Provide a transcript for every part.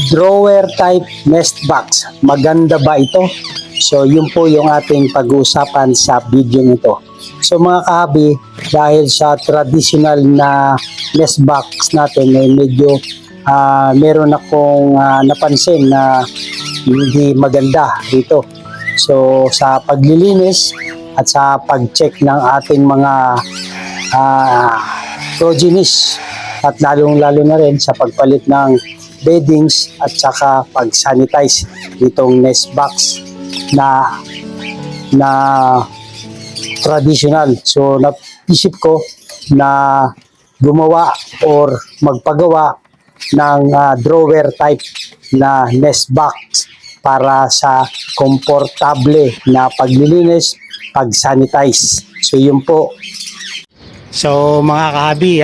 Drawer type nest box. Maganda ba ito? So yun po yung ating pag-uusapan sa video nito. So mga kahabi, dahil sa traditional na nest box natin ay medyo meron akong napansin na hindi maganda dito. So sa paglilinis at sa pag-check ng ating mga progenies at lalong-lalo na rin sa pagpalit ng beddings at saka pag-sanitize itong nest box na traditional. So naisip ko na gumawa or magpagawa ng drawer type na nest box para sa komportable na paglilinis, pag-sanitize. So yun po. So mga kahabi,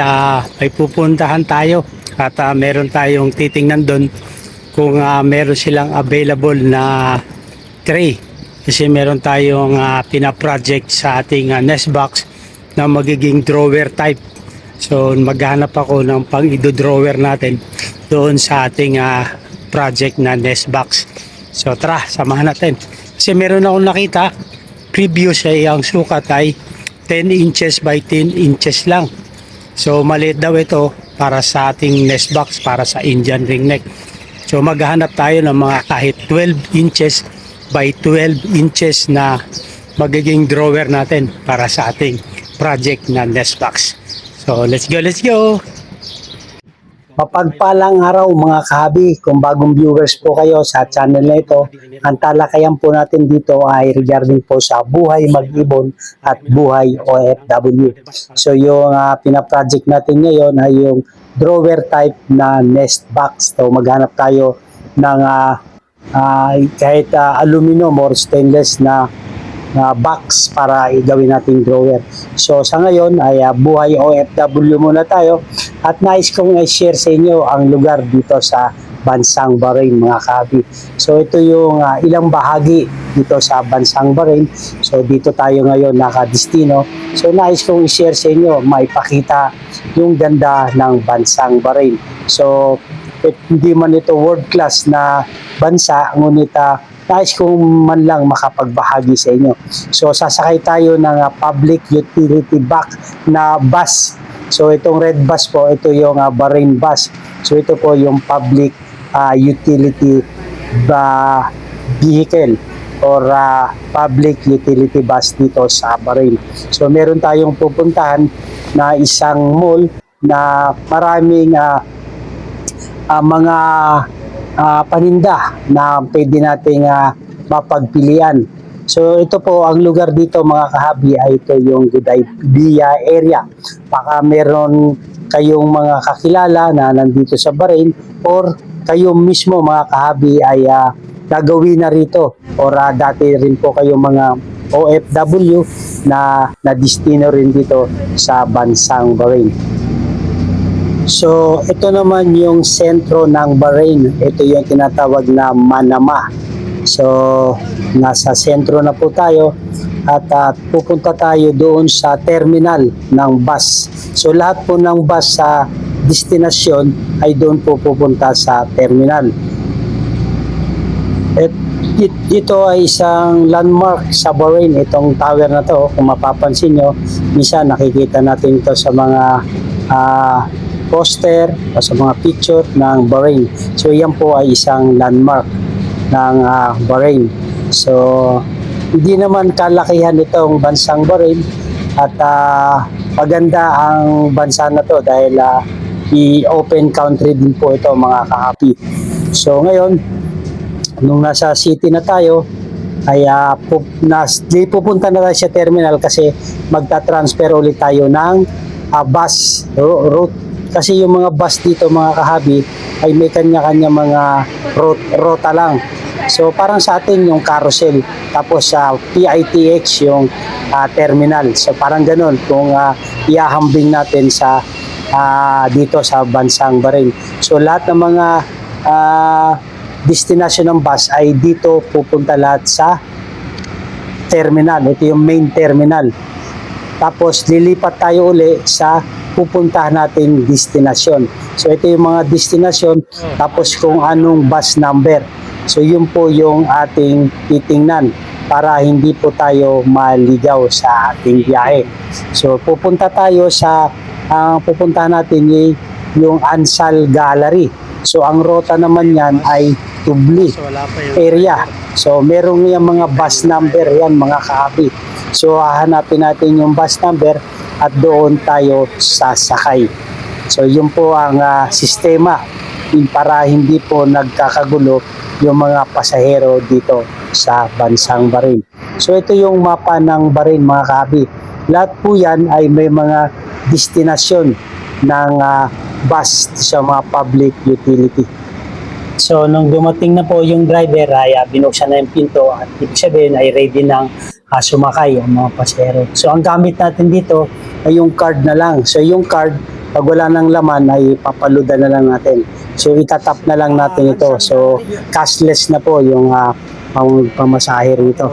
may pupuntahan tayo at meron tayong titingnan doon kung meron silang available na tray. Kasi meron tayong pina-project sa ating nest box na magiging drawer type. So maghanap ako ng pang-ido-drawer natin doon sa ating project na nest box. So tara, samahan natin. Kasi meron akong nakita, previous ay ang sukat ay 10 inches by 10 inches lang. So maliit daw ito para sa ating nest box, para sa Indian ring neck. So maghahanap tayo ng mga kahit 12 inches by 12 inches na magiging drawer natin para sa ating project na nest box. So let's go, let's go! Mapagpalang araw mga kahabi, kung bagong viewers po kayo sa channel na ito, ang talakayan po natin dito ay regarding po sa buhay mag-ibon at buhay OFW. So yung pina-project natin ngayon ay yung drawer type na nest box. So maghanap tayo ng kahit aluminum or stainless na box para igawin nating drawer. So sa ngayon ay buhay OFW muna tayo at nais kong i-share sa inyo ang lugar dito sa Bansang Bahrain mga kahabi. So ito yung ilang bahagi dito sa Bansang Bahrain. So dito tayo ngayon nakadestino. So nais kong i-share sa inyo, maipakita yung ganda ng Bansang Bahrain. So hindi man ito world class na bansa, ngunit nais kong man lang makapagbahagi sa inyo. So sasakay tayo ng public utility na bus. So itong red bus po, ito yung Bahrain bus. So ito po yung public utility vehicle or public utility bus dito sa Bahrain. So meron tayong pupuntahan na isang mall na maraming mga paninda na pwede nating mapagpilian. So ito po ang lugar dito mga kahabi ay ito yung Gudaibiya area. Baka meron kayong mga kakilala na nandito sa Bahrain or kayo mismo mga kahabi ay gagawin na rito or dati rin po kayong mga OFW na destino rin dito sa Bansang Bahrain. So ito naman yung sentro ng Bahrain. Ito yung tinatawag na Manama. So nasa sentro na po tayo at pupunta tayo doon sa terminal ng bus. So lahat po ng bus sa destinasyon ay doon po pupunta sa terminal. Ito ay isang landmark sa Bahrain. Itong tower na to, kung mapapansin nyo, minsan nakikita natin ito sa mga poster o sa mga picture ng Bahrain. So yan po ay isang landmark ng Bahrain. So hindi naman kalakihan itong Bansang Bahrain at maganda ang bansa na to dahil i-open country din po ito mga kahabi. So ngayon, nung nasa city na tayo ay pupunta na tayo sa terminal kasi magta-transfer ulit tayo ng bus route. Kasi yung mga bus dito mga kahabi ay may kanya-kanya mga rota lang. So parang sa atin yung carousel, tapos sa PITX yung terminal. So parang ganun kung iahambing natin sa dito sa Bansang Bahrain. So lahat ng mga destination ng bus ay dito pupunta lahat sa terminal. Ito yung main terminal. tapos lilipat tayo uli sa pupuntahan nating destinasyon. So ito yung mga destinasyon, tapos kung anong bus number. So yun po yung ating titingnan para hindi po tayo maligaw sa ating biyahe. So pupunta tayo sa pupuntahan natin yung Ansal Gallery. So ang rota naman yan ay Tubli area. So merong yung mga bus number yan mga kaabi. So hahanapin natin yung bus number at doon tayo sasakay. So yun po ang sistema para hindi po nagkakagulo yung mga pasahero dito sa bansang Bahrain. So ito yung mapa ng Bahrain mga kaabi. Lahat po yan ay may mga destinasyon ng bus sa mga public utility. So nung dumating na po yung driver ay binuksan na yung pinto at ibig sabihin ay ready ng sumakay ang mga pasahero. So ang gamit natin dito ay yung card na lang. So yung card, pag wala ng laman ay papaludan na lang natin. So itatap na lang natin ito. So cashless na po yung pamasahe rito.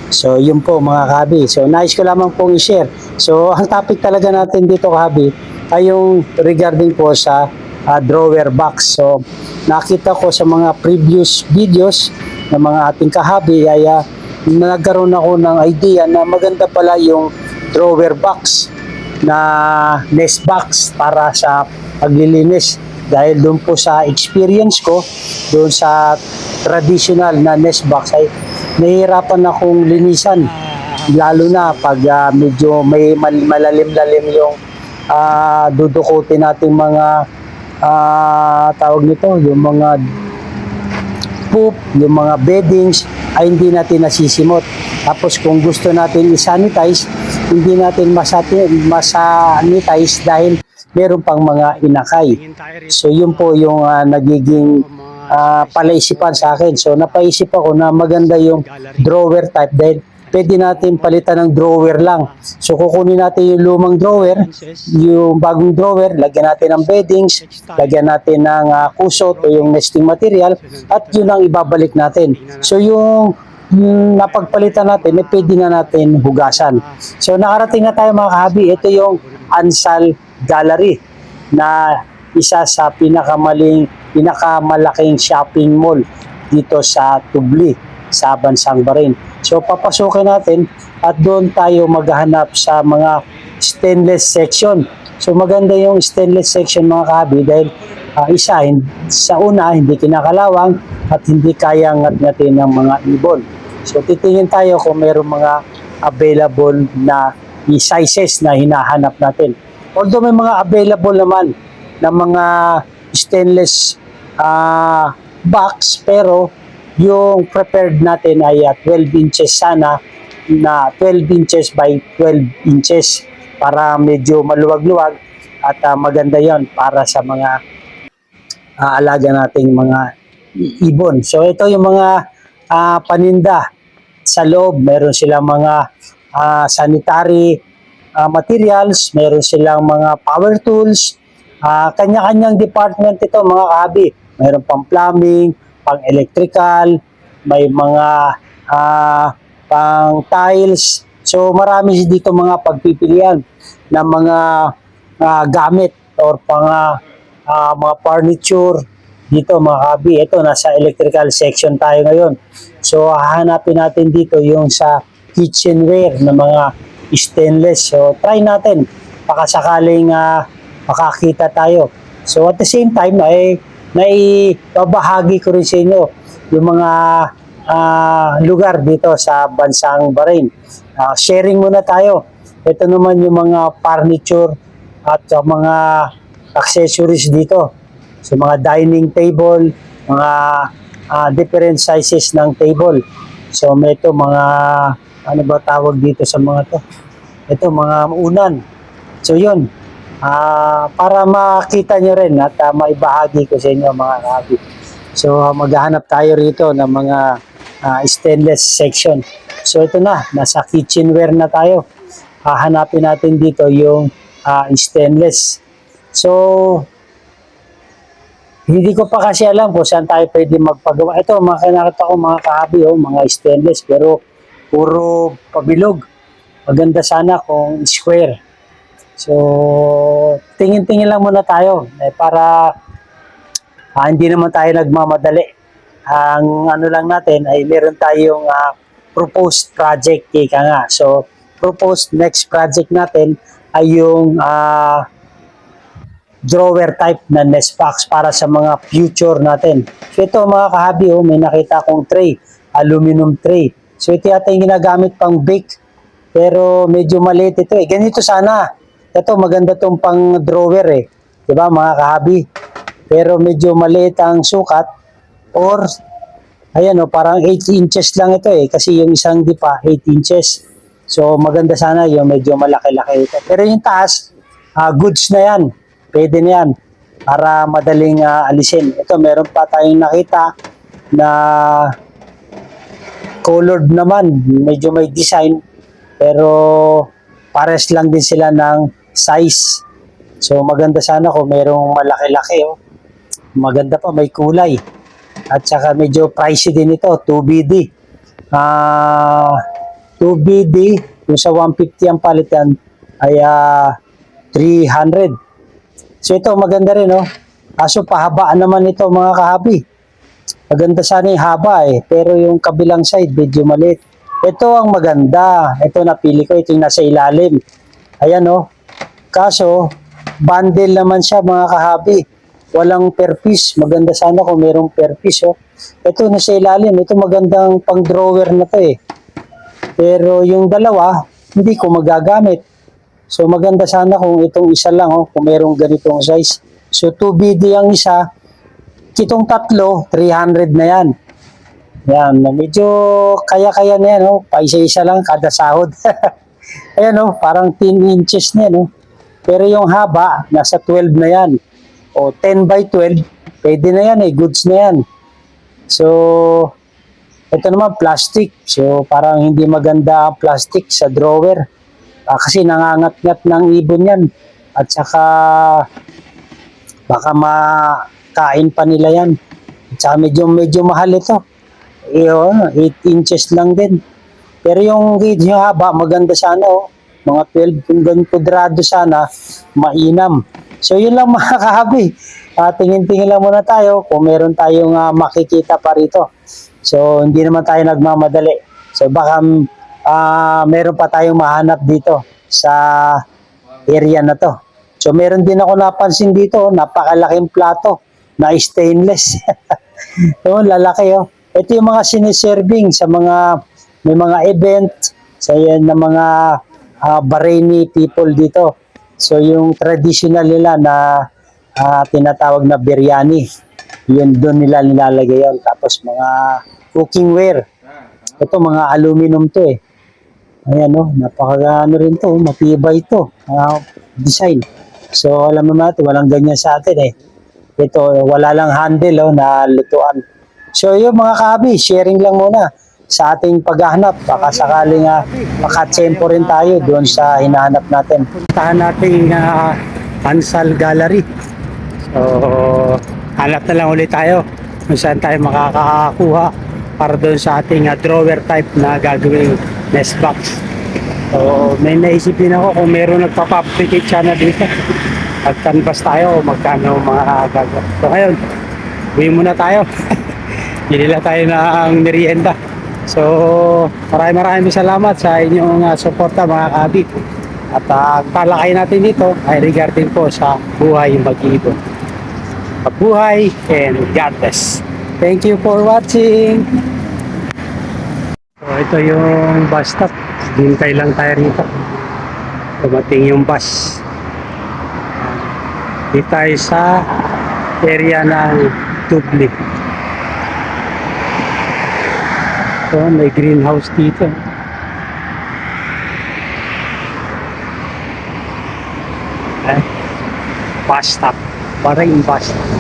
So yun po mga kahabi. So nais ko lamang pong i-share. So ang topic talaga natin dito kahabi ay yung regarding po sa drawer box. So nakita ko sa mga previous videos ng mga ating kahabi ay nagkaroon ako ng idea na maganda pala yung drawer box na nest box para sa paglilinis. Dahil doon po sa experience ko, doon sa traditional na nest box ay nahihirapan akong linisan. Lalo na pag medyo may malalim-lalim yung dudukutin natin mga tawag nito, yung mga poop, yung mga beddings ay hindi natin nasisimot. Tapos kung gusto natin i-sanitize, hindi natin masanitize dahil meron pang mga inakay. So yun po yung nagiging palaisipan sa akin. So napaisip ako na maganda yung drawer type dahil pwede natin palitan ng drawer lang. So kukunin natin yung lumang drawer, yung bagong drawer, lagyan natin ng beddings, lagyan natin ng kusot o yung nesting material at yun ang ibabalik natin. So yung napagpalitan natin, pwede na natin hugasan. So nakarating na tayo mga kahabi, ito yung Ansal Gallery na isa sa pinakamalaking shopping mall dito sa Tubli, sa bansang Bahrain. So papasukin natin at doon tayo maghahanap sa mga stainless section. So maganda yung stainless section mga kahabi dahil sa una hindi kinakalawang at hindi kayang ngat-ngatin ng mga ibon. So titingin tayo kung mayroong mga available na sizes na hinahanap natin. Although may mga available naman na mga stainless box, pero yung prepared natin ay 12 inches sana, na 12 inches by 12 inches para medyo maluwag-luwag at maganda yon para sa mga alaga nating mga ibon. So ito yung mga paninda sa loob. Meron silang mga sanitary materials, meron silang mga power tools, kanya-kanyang department ito mga kahabi. Meron pang plumbing, pang electrical, may mga pang tiles. So marami dito mga pagpipilian ng mga gamit or mga furniture dito mga kahabi. Ito nasa electrical section tayo ngayon. So hahanapin natin dito yung sa kitchenware na mga stainless. So try natin baka sakaling makakita tayo. So at the same time ay naibabahagi ko rin sa inyo yung mga lugar dito sa bansang Bahrain. Sharing muna tayo. Ito naman yung mga furniture at mga accessories dito. So mga dining table, mga different sizes ng table. So may ito mga ano ba tawag dito sa mga to? Ito mga unan. So yun. Para makita nyo rin at maibahagi ko sa inyo mga kahabi. So maghahanap tayo rito ng mga stainless section. So ito na, nasa kitchenware na tayo. Hahanapin natin dito yung stainless. So hindi ko pa kasi alam kung saan tayo pwede magpagawa. Ito mga kinakita ko mga kahabi, mga stainless pero puro pabilog. maganda sana kung square. So, tingin-tingin lang muna tayo para hindi naman tayo nagmamadali. Ang ano lang natin ay meron tayong proposed project, ika nga. So, proposed next project natin ay yung drawer type na nest box para sa mga future natin. So ito mga kahabi, may nakita akong tray, aluminum tray. So ito yata yung ginagamit pang bake, pero medyo maliit ito eh. Ganito sana. Ito maganda tong pang drawer eh. 'Di ba mga kahabi? Pero medyo maliit ang sukat, or ayan parang 8 inches lang ito eh, kasi yung isang dipa 8 inches. So maganda sana yung medyo malaki-laki ito. Pero yung taas, goods na yan. Pwede na yan para madaling alisin. Ito, meron pa tayong nakita na colored naman. Medyo may design. Pero pares lang din sila ng size. So maganda sana kung merong malaki-laki. Oh. Maganda pa, may kulay. At saka medyo pricey din ito, 2BD. 2BD, yung sa 150 ang palitan ay 300. So ito maganda rin, no? Kaso pahabaan naman ito mga kahabi. Maganda sana yung haba eh, pero yung kabilang side medyo maliit. Ito ang maganda. Ito napili ko, ito yung nasa ilalim. Ayan, no? Kaso, bundle naman siya mga kahabi. Walang per piece. Maganda sana kung merong per piece, oh. Ito nasa ilalim. Ito magandang pang drawer na to eh. Pero yung dalawa, hindi ko magagamit. So maganda sana kung itong isa lang, kung merong ganitong size. So 2BD ang isa, itong tatlo, 300 na yan. Yan, medyo kaya-kaya na yan, paisa-isa lang kada sahod. Ayan, parang 10 inches na yan. Pero yung haba, nasa 12 na yan. O 10 by 12, pwede na yan goods na yan. So, ito naman plastic. So parang hindi maganda ang plastic sa drawer. Kasi nangangat-ngat ng ibon yan. At saka baka makain pa nila yan. At saka medyo mahal ito. 8 inches lang din. Pero yung haba, maganda sana. Mga 12, kung ganun kudrado sana, mainam. So yun lang mga kahabi. Tingin-tingin lang muna tayo kung meron tayong makikita pa rito. So hindi naman tayo nagmamadali. So baka meron pa tayong mahanap dito sa area na to. So meron din ako napansin dito, napakalaking plato na stainless. So lalaki Ito yung mga siniserving sa mga may mga event sa yan ng mga Bahraini people dito. So yung traditional nila na tinatawag na biryani, yun doon nila nilalagay yun. Tapos mga cooking ware. Ito mga aluminum to eh. Ayan napaka rin to, matibay to, design. So alam mo natin, walang ganyan sa atin eh. Ito, wala lang handle na lutuan. So yung mga kabi, sharing lang muna sa ating paghahanap. Baka sakaling makatsempo rin tayo doon sa hinahanap natin. Puntahan natin Ansal Gallery. So hanap na lang ulit tayo kung saan tayo makakakuha para doon sa ating drawer type na gagawing nest box. So may naisipin ako kung meron nagpa-fabricate sana dito. Mag-canvas tayo o magkano mga gagawin. So ngayon, uwi muna tayo. Nilila tayo ng merienda. So maraming salamat sa inyong suporta mga kabi. At ang talakay natin dito ay regarding po sa buhay mag-iibon. Mabuhay and God bless. Thank you for watching. So ito yung bus stop. Hintay lang tayo rito. Dumating yung bus. Dito tayo sa area ng Tubli. So may greenhouse dito. Bus stop. Parang bus stop.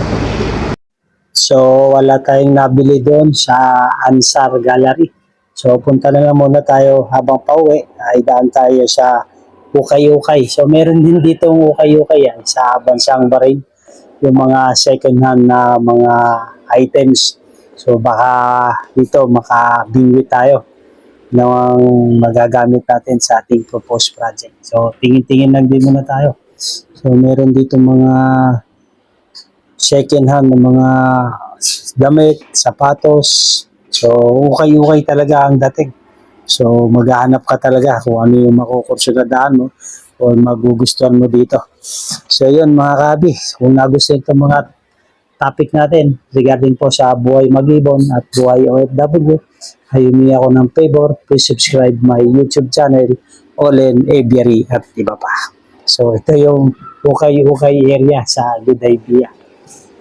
So wala tayong nabili doon sa Ansar Gallery. So punta na lang muna tayo habang pauwi. Ay daan tayo sa Ukay-Ukay. So meron din dito ang Ukay-Ukay sa bansang Bahrain. Yung mga second hand na mga items. So baka dito makabingwi tayo ng magagamit natin sa ating proposed project. So, tingin-tingin lang din muna tayo. So, meron dito mga second hand ng mga damit, sapatos. So, ukay-ukay talaga ang dating. So, maghahanap ka talaga kung ano yung makukursunadaan mo o magugustuhan mo dito. So, yun mga kabi, kung nagustuhan itong mga topic natin regarding po sa buhay mag-ibon at buhay OFW, ay humingi ako ng favor, please subscribe my YouTube channel, Olen Aviary at iba pa. So, ito yung ukay-ukay area sa Good Idea.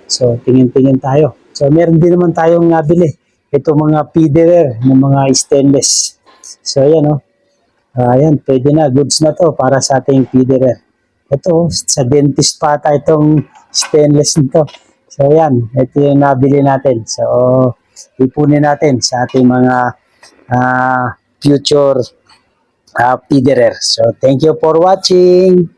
So, tingin-tingin tayo. So, meron din naman tayong nabili. Ito mga feederer ng mga stainless. So, ayan o. Ayan, pwede na. Goods na to para sa ating feederer. Ito, sa dentist pa ata itong stainless nito. So, ayan. Ito yung nabili natin. So, ipunin natin sa ating mga future feederer. So, thank you for watching.